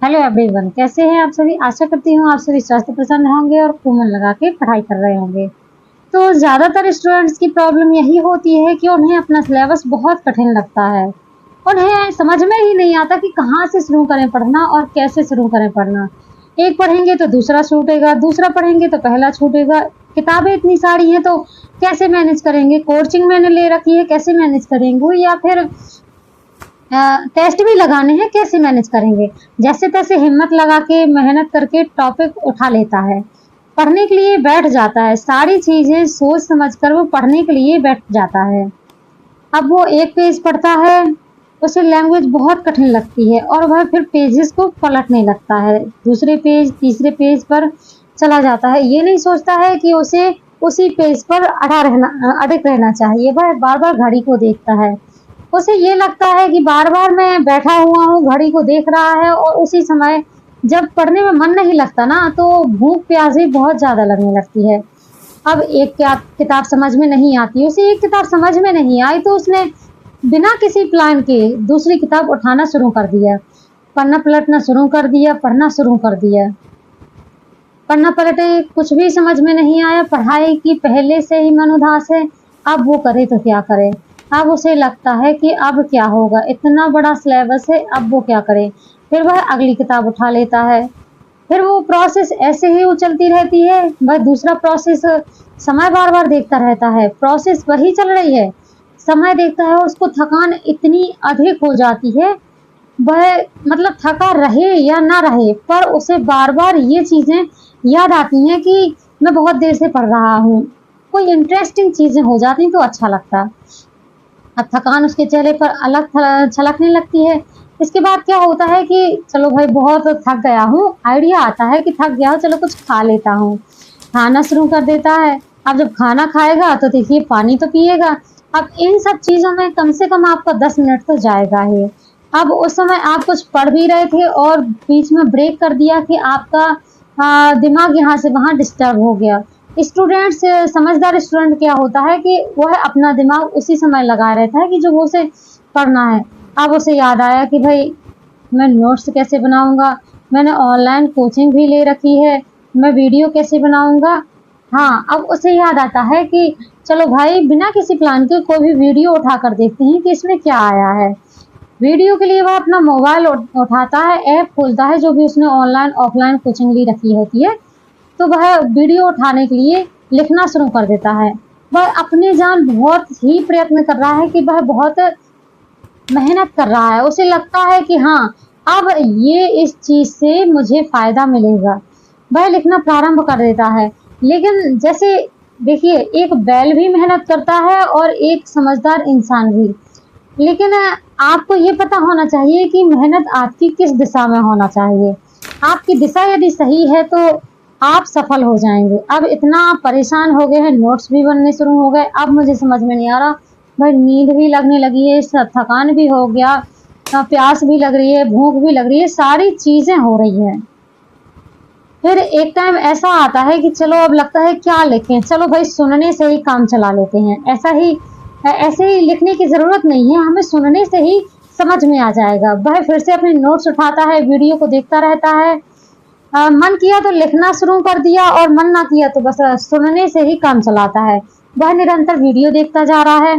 Hello everyone, कैसे हैं आप सभी। आशा करती हूँ आप सभी स्वस्थ प्रसन्न होंगे और खूब मन लगा के पढ़ाई कर रहे होंगे। तो ज़्यादातर स्टूडेंट्स की प्रॉब्लम यही होती है कि उन्हें अपना सिलेबस बहुत कठिन लगता है। उन्हें समझ में ही नहीं आता कि कहाँ से शुरू करें पढ़ना और कैसे शुरू करें पढ़ना। एक पढ़ेंगे तो दूसरा छूटेगा, दूसरा पढ़ेंगे तो पहला छूटेगा। किताबें इतनी सारी हैं तो कैसे मैनेज करेंगे। कोचिंग मैंने ले रखी है, कैसे मैनेज करेंगे, या फिर टेस्ट भी लगाने हैं, कैसे मैनेज करेंगे। जैसे तैसे हिम्मत लगा के मेहनत करके टॉपिक उठा लेता है, पढ़ने के लिए बैठ जाता है। सारी चीजें सोच समझ कर वो पढ़ने के लिए बैठ जाता है। अब वो एक पेज पढ़ता है, उसे लैंग्वेज बहुत कठिन लगती है और वह फिर पेजेस को पलटने लगता है। दूसरे पेज तीसरे पेज पर चला जाता है। ये नहीं सोचता है कि उसे उसी पेज पर अड़िग रहना चाहिए। वह बार बार घड़ी को देखता है। उसे ये लगता है कि बार बार मैं बैठा हुआ हूँ, घड़ी को देख रहा है, और उसी समय जब पढ़ने में मन नहीं लगता ना, तो भूख प्यास भी बहुत ज़्यादा लगने लगती है। अब एक किताब समझ में नहीं आती, उसे एक किताब समझ में नहीं आई तो उसने बिना किसी प्लान के दूसरी किताब उठाना शुरू कर दिया, पढ़ना पलटना शुरू कर दिया, पढ़ना शुरू कर दिया। पढ़ना पलटे, कुछ भी समझ में नहीं आया। पढ़ाई की पहले से ही मन उदास है। अब वो करे तो क्या करे। अब उसे लगता है कि अब क्या होगा, इतना बड़ा सिलेबस है, अब वो क्या करे। फिर वह अगली किताब उठा लेता है। फिर वो प्रोसेस ऐसे ही चलती रहती है। वह दूसरा प्रोसेस समय बार बार देखता रहता है, प्रोसेस वही चल रही है, समय देखता है। उसको थकान इतनी अधिक हो जाती है, वह मतलब थका रहे या ना रहे, पर उसे बार बार ये चीज़ें याद आती हैं कि मैं बहुत देर से पढ़ रहा हूँ। कोई इंटरेस्टिंग चीज़ें हो जाती तो अच्छा लगता। अब थकान उसके चेहरे पर अलग छलकने लगती है। इसके बाद क्या होता है कि चलो भाई बहुत थक गया हूँ, आइडिया आता है कि थक गया हूँ, चलो कुछ खा लेता हूँ। खाना शुरू कर देता है। अब जब खाना खाएगा तो देखिए पानी तो पिएगा। अब इन सब चीज़ों में कम से कम आपका 10 मिनट तो जाएगा ही। अब उस समय आप कुछ पढ़ भी रहे थे और बीच में ब्रेक कर दिया कि आपका दिमाग यहाँ से वहाँ डिस्टर्ब हो गया। स्टूडेंट्स, समझदार स्टूडेंट क्या होता है कि वह अपना दिमाग उसी समय लगाए रहता है कि जो वो उसे पढ़ना है। अब उसे याद आया कि भाई मैं नोट्स कैसे बनाऊंगा, मैंने ऑनलाइन कोचिंग भी ले रखी है, मैं वीडियो कैसे बनाऊंगा। हाँ, अब उसे याद आता है कि चलो भाई बिना किसी प्लान के कोई भी वीडियो उठा कर देखते हैं कि इसमें क्या आया है। वीडियो के लिए वह अपना मोबाइल उठाता है, ऐप खोलता है, जो भी उसने ऑनलाइन ऑफलाइन कोचिंग ली रखी होती है, तो वह वीडियो उठाने के लिए लिखना शुरू कर देता है। वह अपने जान बहुत ही प्रयत्न कर रहा है कि वह बहुत मेहनत कर रहा है। उसे लगता है कि हाँ, अब ये इस चीज़ से मुझे फ़ायदा मिलेगा। वह लिखना प्रारंभ कर देता है। लेकिन जैसे देखिए, एक बैल भी मेहनत करता है और एक समझदार इंसान भी। लेकिन आपको ये पता होना चाहिए कि मेहनत आपकी किस दिशा में होना चाहिए। आपकी दिशा यदि सही है तो आप सफल हो जाएंगे। अब इतना आप परेशान हो गए हैं, नोट्स भी बनने शुरू हो गए, अब मुझे समझ में नहीं आ रहा। भाई नींद भी लगने लगी है, थकान भी हो गया, प्यास भी लग रही है, भूख भी लग रही है, सारी चीज़ें हो रही हैं। फिर एक टाइम ऐसा आता है कि चलो अब लगता है क्या लिखें, चलो भाई सुनने से ही काम चला लेते हैं। ऐसे ही लिखने की ज़रूरत नहीं है, हमें सुनने से ही समझ में आ जाएगा। वह फिर से अपने नोट्स उठाता है, वीडियो को देखता रहता है। मन किया तो लिखना शुरू कर दिया और मन ना किया तो बस सुनने से ही काम चलाता है। वह निरंतर वीडियो देखता जा रहा है।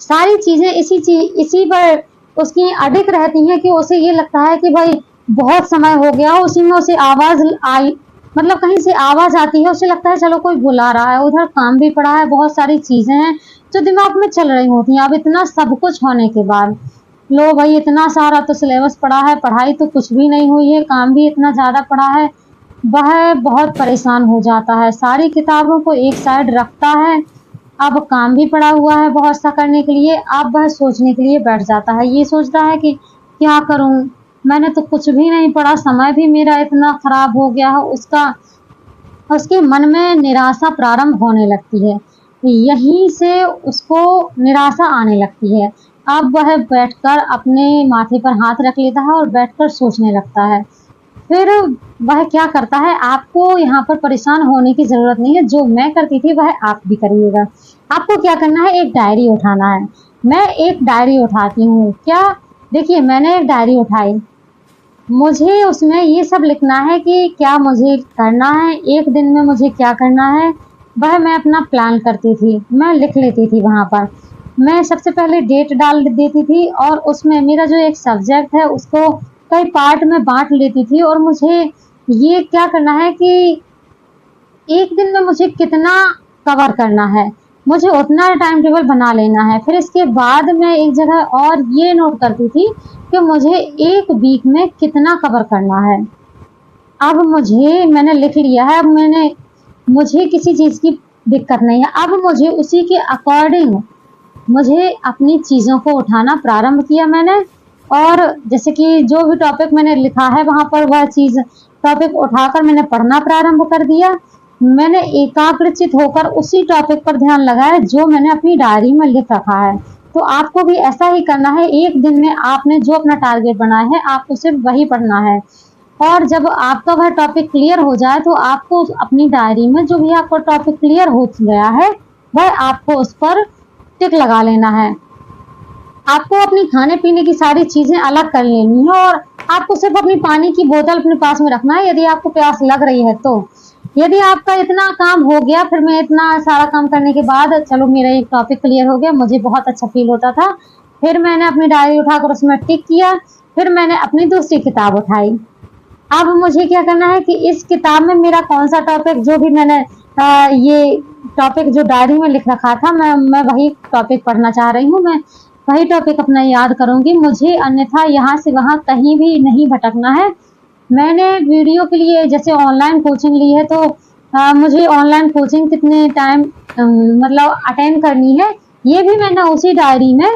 सारी चीज़ें इसी पर उसकी अडिग रहती हैं कि उसे ये लगता है कि भाई बहुत समय हो गया। उसी में उसे आवाज़ आई, मतलब कहीं से आवाज़ आती है, उसे लगता है चलो कोई बुला रहा है। उधर काम भी पड़ा है, बहुत सारी चीज़ें हैं जो दिमाग में चल रही होती हैं। अब इतना सब कुछ होने के बाद लो भाई इतना सारा तो सिलेबस पड़ा है, पढ़ाई तो कुछ भी नहीं हुई है, काम भी इतना ज़्यादा पड़ा है। वह बहुत परेशान हो जाता है, सारी किताबों को एक साइड रखता है। अब काम भी पड़ा हुआ है बहुत सा करने के लिए। अब वह सोचने के लिए बैठ जाता है। ये सोचता है कि क्या करूं, मैंने तो कुछ भी नहीं पढ़ा, समय भी मेरा इतना खराब हो गया है। उसके मन में निराशा प्रारंभ होने लगती है। यहीं से उसको निराशा आने लगती है। अब वह बैठकर अपने माथे पर हाथ रख लेता है और बैठकर सोचने लगता है। फिर वह क्या करता है, आपको यहाँ पर परेशान होने की ज़रूरत नहीं है। जो मैं करती थी वह आप भी करिएगा। आपको क्या करना है, एक डायरी उठाना है। मैं एक डायरी उठाती हूँ क्या, देखिए मैंने एक डायरी उठाई। मुझे उसमें ये सब लिखना है कि क्या मुझे करना है, एक दिन में मुझे क्या करना है, वह मैं अपना प्लान करती थी, मैं लिख लेती थी वहाँ पर। मैं सबसे पहले डेट डाल देती थी और उसमें मेरा जो एक सब्जेक्ट है उसको कई पार्ट में बाँट लेती थी और मुझे ये क्या करना है कि एक दिन में मुझे कितना कवर करना है, मुझे उतना टाइम टेबल बना लेना है। फिर इसके बाद मैं एक जगह और ये नोट करती थी कि मुझे 1 वीक में कितना कवर करना है। अब मैंने लिख लिया है, अब मुझे किसी चीज़ की दिक्कत नहीं है। अब मुझे उसी के अकॉर्डिंग मुझे अपनी चीज़ों को उठाना प्रारंभ किया मैंने और जैसे कि जो भी टॉपिक मैंने लिखा है वहाँ पर वह चीज़ टॉपिक उठाकर मैंने पढ़ना प्रारंभ कर दिया। मैंने एकाग्रचित होकर उसी टॉपिक पर ध्यान लगाया जो मैंने अपनी डायरी में लिख रखा है। तो आपको भी ऐसा ही करना है, एक दिन में आपने जो अपना टारगेट बनाया है आपको सिर्फ वही पढ़ना है और जब आपका वह टॉपिक क्लियर हो जाए तो आपको अपनी डायरी में जो भी आपका टॉपिक क्लियर हो गया है वह आपको उस पर टिक लगा लेना है। आपको अपनी खाने पीने की सारी चीजें अलग कर लेनी है और आपको सिर्फ अपनी पानी की बोतल अपने पास में रखना है यदि आपको प्यास लग रही है तो। यदि आपका इतना काम हो गया, फिर मैं इतना सारा काम करने के बाद चलो मेरा एक टॉपिक क्लियर हो गया, मुझे बहुत अच्छा फील होता था। फिर मैंने अपनी डायरी उठाकर उसमें टिक किया, फिर मैंने अपनी दूसरी किताब उठाई। अब मुझे क्या करना है कि इस किताब में मेरा कौन सा टॉपिक जो भी मैंने ये टॉपिक जो डायरी में लिख रखा था मैं वही टॉपिक पढ़ना चाह रही हूँ, मैं वही टॉपिक अपना याद करूँगी, मुझे अन्यथा यहाँ से वहाँ कहीं भी नहीं भटकना है। मैंने वीडियो के लिए जैसे ऑनलाइन कोचिंग ली है तो मुझे ऑनलाइन कोचिंग कितने टाइम मतलब अटेंड करनी है ये भी मैंने उसी डायरी में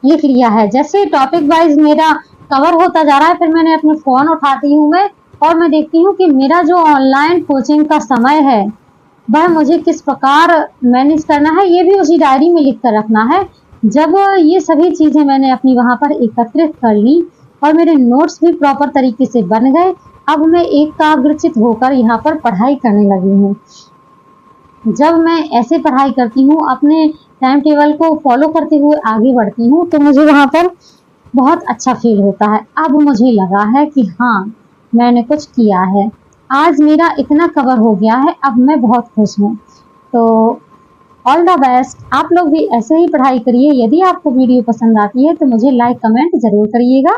लिख लिया है। जैसे टॉपिक वाइज मेरा कवर होता जा रहा है फिर मैंने अपने फ़ोन उठाती हूँ मैं और मैं देखती हूँ कि मेरा जो ऑनलाइन कोचिंग का समय है वह मुझे किस प्रकार मैनेज करना है ये भी उसी डायरी में लिख कर रखना है। जब ये सभी चीज़ें मैंने अपनी वहाँ पर एकत्रित कर ली और मेरे नोट्स भी प्रॉपर तरीके से बन गए, अब मैं एकाग्रचित होकर यहाँ पर पढ़ाई करने लगी हूँ। जब मैं ऐसे पढ़ाई करती हूँ, अपने टाइम टेबल को फॉलो करते हुए आगे बढ़ती हूँ तो मुझे वहाँ पर बहुत अच्छा फील होता है। अब मुझे लगा है कि हाँ, मैंने कुछ किया है। आज मेरा इतना कवर हो गया है, अब मैं बहुत खुश हूँ। तो ऑल द बेस्ट, आप लोग भी ऐसे ही पढ़ाई करिए। यदि आपको वीडियो पसंद आती है तो मुझे लाइक कमेंट ज़रूर करिएगा।